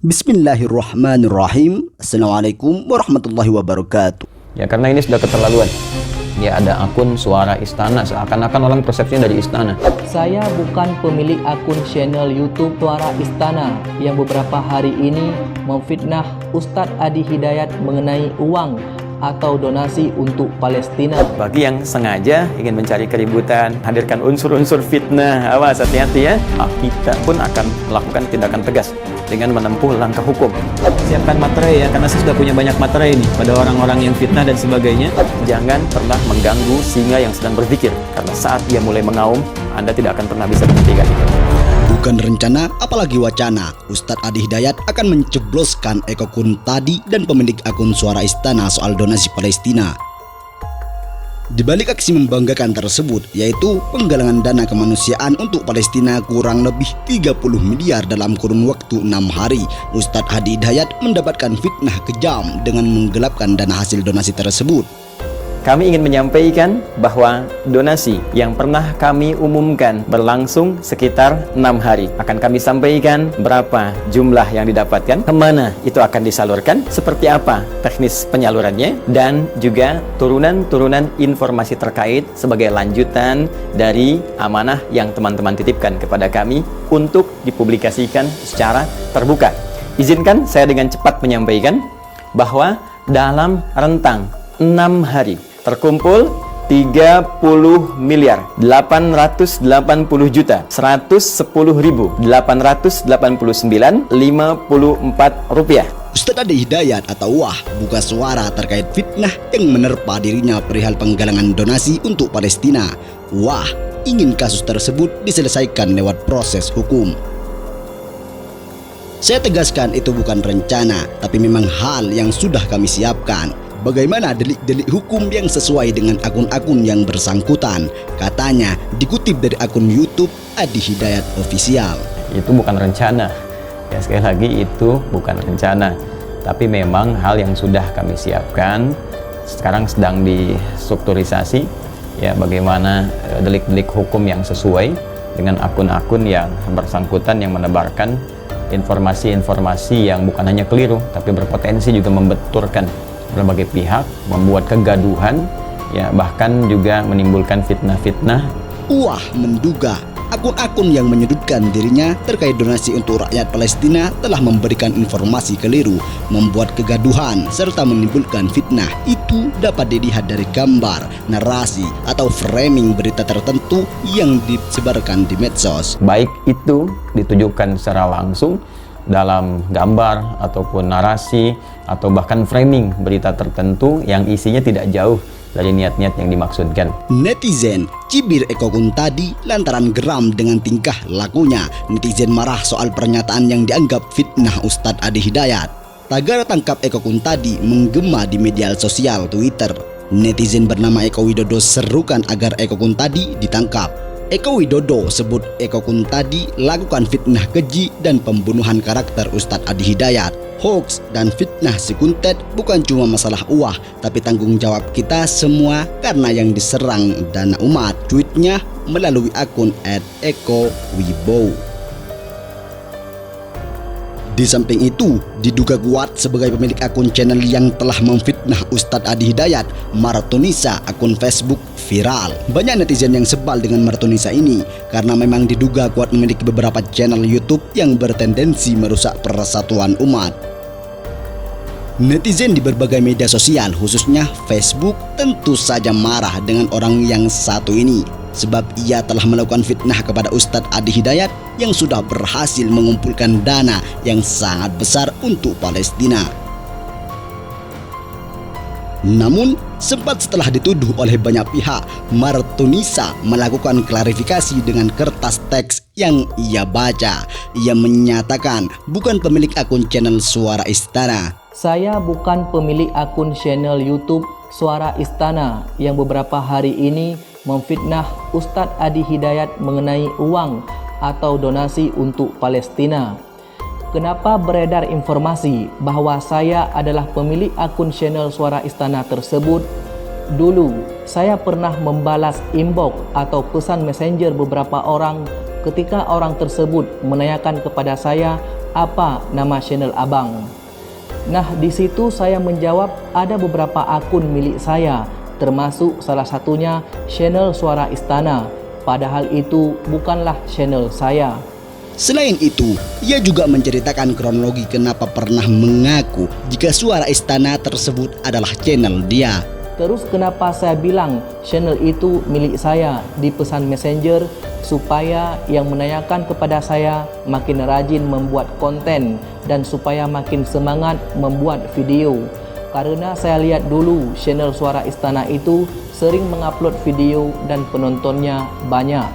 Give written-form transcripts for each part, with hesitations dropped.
Bismillahirrahmanirrahim. Assalamualaikum warahmatullahi wabarakatuh. Ya, karena ini sudah keterlaluan. Ya, ada akun Suara Istana, seakan-akan orang persepsinya dari istana. Saya bukan pemilik akun channel YouTube Suara Istana yang beberapa hari ini memfitnah Ustadz Adi Hidayat mengenai uang atau donasi untuk Palestina. Bagi yang sengaja ingin mencari keributan, hadirkan unsur-unsur fitnah, awas, hati-hati ya. Kita pun akan melakukan tindakan tegas dengan menempuh langkah hukum. Siapkan materai ya, karena saya sudah punya banyak materai nih pada orang-orang yang fitnah dan sebagainya. Jangan pernah mengganggu singa yang sedang berpikir, karena saat ia mulai mengaum, Anda tidak akan pernah bisa menghentikan itu. Bukan rencana, apalagi wacana, Ustadz Adi Hidayat akan mencebloskan Eko Kuntadi dan pemilik akun Suara Istana soal donasi Palestina. Di balik aksi membanggakan tersebut, yaitu penggalangan dana kemanusiaan untuk Palestina kurang lebih 30 miliar dalam kurun waktu 6 hari, Ustadz Adi Hidayat mendapatkan fitnah kejam dengan menggelapkan dana hasil donasi tersebut. Kami ingin menyampaikan bahwa donasi yang pernah kami umumkan berlangsung sekitar 6 hari. Akan kami sampaikan berapa jumlah yang didapatkan, kemana itu akan disalurkan, seperti apa teknis penyalurannya, dan juga turunan-turunan informasi terkait sebagai lanjutan dari amanah yang teman-teman titipkan kepada kami untuk dipublikasikan secara terbuka. Izinkan saya dengan cepat menyampaikan bahwa dalam rentang 6 hari terkumpul 30 miliar 880 juta 110.889,54 rupiah. Ustadz Adi Hidayat atau Wah buka suara terkait fitnah yang menerpa dirinya perihal penggalangan donasi untuk Palestina. Wah ingin kasus tersebut diselesaikan lewat proses hukum. Saya tegaskan itu bukan rencana, tapi memang hal yang sudah kami siapkan. Bagaimana delik-delik hukum yang sesuai dengan akun-akun yang bersangkutan, katanya dikutip dari akun YouTube Adi Hidayat Official. Itu bukan rencana. Ya, sekali lagi itu bukan rencana, tapi memang hal yang sudah kami siapkan. Sekarang sedang distrukturisasi ya, bagaimana delik-delik hukum yang sesuai dengan akun-akun yang bersangkutan yang menebarkan informasi-informasi yang bukan hanya keliru tapi berpotensi juga membenturkan berbagai pihak, membuat kegaduhan ya, bahkan juga menimbulkan fitnah-fitnah. Wah menduga akun-akun yang menyudutkan dirinya terkait donasi untuk rakyat Palestina telah memberikan informasi keliru, membuat kegaduhan serta menimbulkan fitnah. Itu dapat dilihat dari gambar, narasi atau framing berita tertentu yang disebarkan di medsos. Baik itu ditujukan secara langsung dalam gambar ataupun narasi atau bahkan framing berita tertentu yang isinya tidak jauh dari niat-niat yang dimaksudkan. Netizen cibir Eko Kuntadi lantaran geram dengan tingkah lakunya. Netizen marah soal pernyataan yang dianggap fitnah Ustadz Adi Hidayat. Tagar tangkap Eko Kuntadi menggema di media sosial Twitter. Netizen bernama Eko Widodo serukan agar Eko Kuntadi ditangkap. Eko Widodo sebut Eko Kuntadi lakukan fitnah keji dan pembunuhan karakter Ustadz Adi Hidayat. Hoax dan fitnah si Kuntet bukan cuma masalah uah, tapi tanggung jawab kita semua karena yang diserang dana umat. Tweetnya melalui akun @ekowibowo. Di samping itu, diduga kuat sebagai pemilik akun channel yang telah memfitnah Ustadz Adi Hidayat, Martonisa, akun Facebook viral. Banyak netizen yang sebal dengan Martonisa ini karena memang diduga kuat memiliki beberapa channel YouTube yang bertendensi merusak persatuan umat. Netizen di berbagai media sosial, khususnya Facebook, tentu saja marah dengan orang yang satu ini, sebab ia telah melakukan fitnah kepada Ustadz Adi Hidayat yang sudah berhasil mengumpulkan dana yang sangat besar untuk Palestina. Namun, sempat setelah dituduh oleh banyak pihak, Martonisa melakukan klarifikasi dengan kertas teks yang ia baca. Ia menyatakan bukan pemilik akun channel Suara Istana. Saya bukan pemilik akun channel YouTube Suara Istana yang beberapa hari ini memfitnah Ustadz Adi Hidayat mengenai uang atau donasi untuk Palestina. Kenapa beredar informasi bahwa saya adalah pemilik akun channel Suara Istana tersebut? Dulu, saya pernah membalas inbox atau pesan messenger beberapa orang ketika orang tersebut menanyakan kepada saya apa nama channel abang? Nah, di situ saya menjawab ada beberapa akun milik saya, termasuk salah satunya channel Suara Istana. Padahal itu bukanlah channel saya. Selain itu, ia juga menceritakan kronologi kenapa pernah mengaku jika Suara Istana tersebut adalah channel dia. Terus kenapa saya bilang channel itu milik saya di pesan messenger, supaya yang menanyakan kepada saya makin rajin membuat konten dan supaya makin semangat membuat video. Karena saya lihat dulu channel Suara Istana itu sering mengupload video dan penontonnya banyak.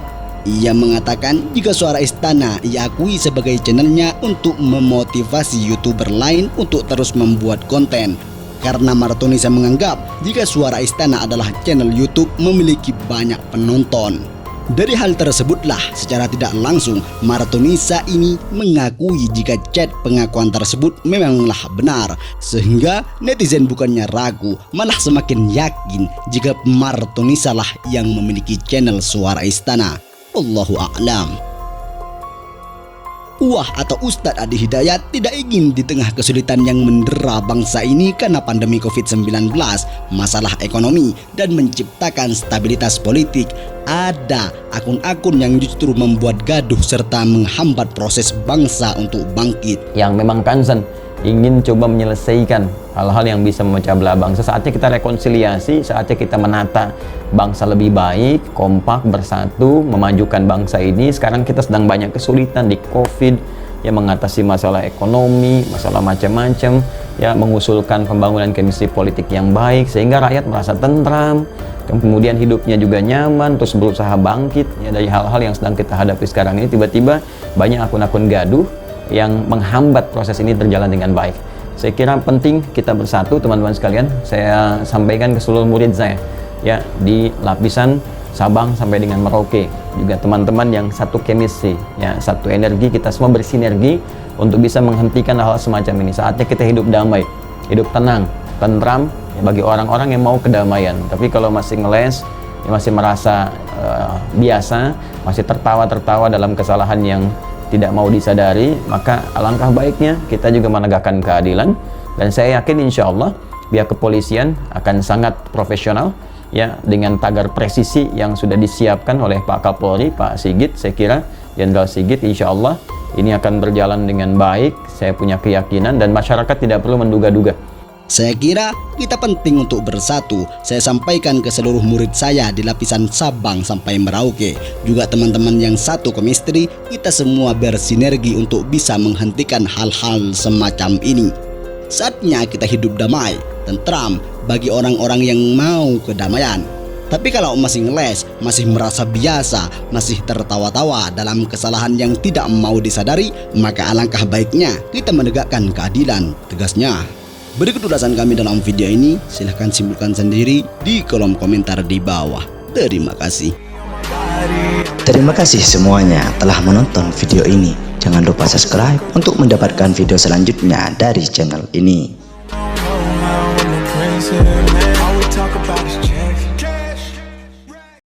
Ia mengatakan jika Suara Istana ia akui sebagai channelnya untuk memotivasi YouTuber lain untuk terus membuat konten. Karena Martonisa menganggap jika Suara Istana adalah channel YouTube memiliki banyak penonton. Dari hal tersebutlah secara tidak langsung Martonisa ini mengakui jika chat pengakuan tersebut memanglah benar. Sehingga netizen bukannya ragu, malah semakin yakin jika Martonisa lah yang memiliki channel Suara Istana. Allahu a'lam. Wah atau Ustadz Adi Hidayat tidak ingin di tengah kesulitan yang mendera bangsa ini karena pandemi COVID-19, masalah ekonomi, dan menciptakan stabilitas politik, ada akun-akun yang justru membuat gaduh serta menghambat proses bangsa untuk bangkit. Yang memang concern ingin coba menyelesaikan hal-hal yang bisa memecah belah bangsa. Saatnya kita rekonsiliasi, saatnya kita menata bangsa lebih baik, kompak, bersatu, memajukan bangsa ini. Sekarang kita sedang banyak kesulitan di COVID, ya, mengatasi masalah ekonomi, masalah macam-macam, ya, mengusulkan pembangunan kondisi politik yang baik sehingga rakyat merasa tentram, kemudian hidupnya juga nyaman, terus berusaha bangkit, ya, dari hal-hal yang sedang kita hadapi sekarang ini. Tiba-tiba banyak akun-akun gaduh yang menghambat proses ini berjalan dengan baik. Saya kira penting kita bersatu, teman-teman sekalian. Saya sampaikan ke seluruh murid saya, ya, di lapisan Sabang sampai dengan Merauke, juga teman-teman yang satu chemistry, ya, satu energi, kita semua bersinergi untuk bisa menghentikan hal-hal semacam ini. Saatnya kita hidup damai, hidup tenang, tentram, ya, bagi orang-orang yang mau kedamaian. Tapi kalau masih ngeles, ya, masih merasa biasa, masih tertawa-tertawa dalam kesalahan yang tidak mau disadari, maka alangkah baiknya kita juga menegakkan keadilan. Dan saya yakin insya Allah pihak kepolisian akan sangat profesional, ya, dengan tagar presisi yang sudah disiapkan oleh Pak Kapolri, Pak Sigit. Saya kira Jenderal Sigit, insya Allah ini akan berjalan dengan baik. Saya punya keyakinan dan masyarakat tidak perlu menduga-duga. Saya kira kita penting untuk bersatu. Saya sampaikan ke seluruh murid saya di lapisan Sabang sampai Merauke. Juga teman-teman yang satu chemistry, kita semua bersinergi untuk bisa menghentikan hal-hal semacam ini. Saatnya kita hidup damai, tentram bagi orang-orang yang mau kedamaian. Tapi kalau masih ngeles, masih merasa biasa, masih tertawa-tawa dalam kesalahan yang tidak mau disadari, maka alangkah baiknya kita menegakkan keadilan, tegasnya. Berikut ulasan kami dalam video ini, silahkan simpulkan sendiri di kolom komentar di bawah. Terima kasih. Terima kasih semuanya telah menonton video ini. Jangan lupa subscribe untuk mendapatkan video selanjutnya dari channel ini.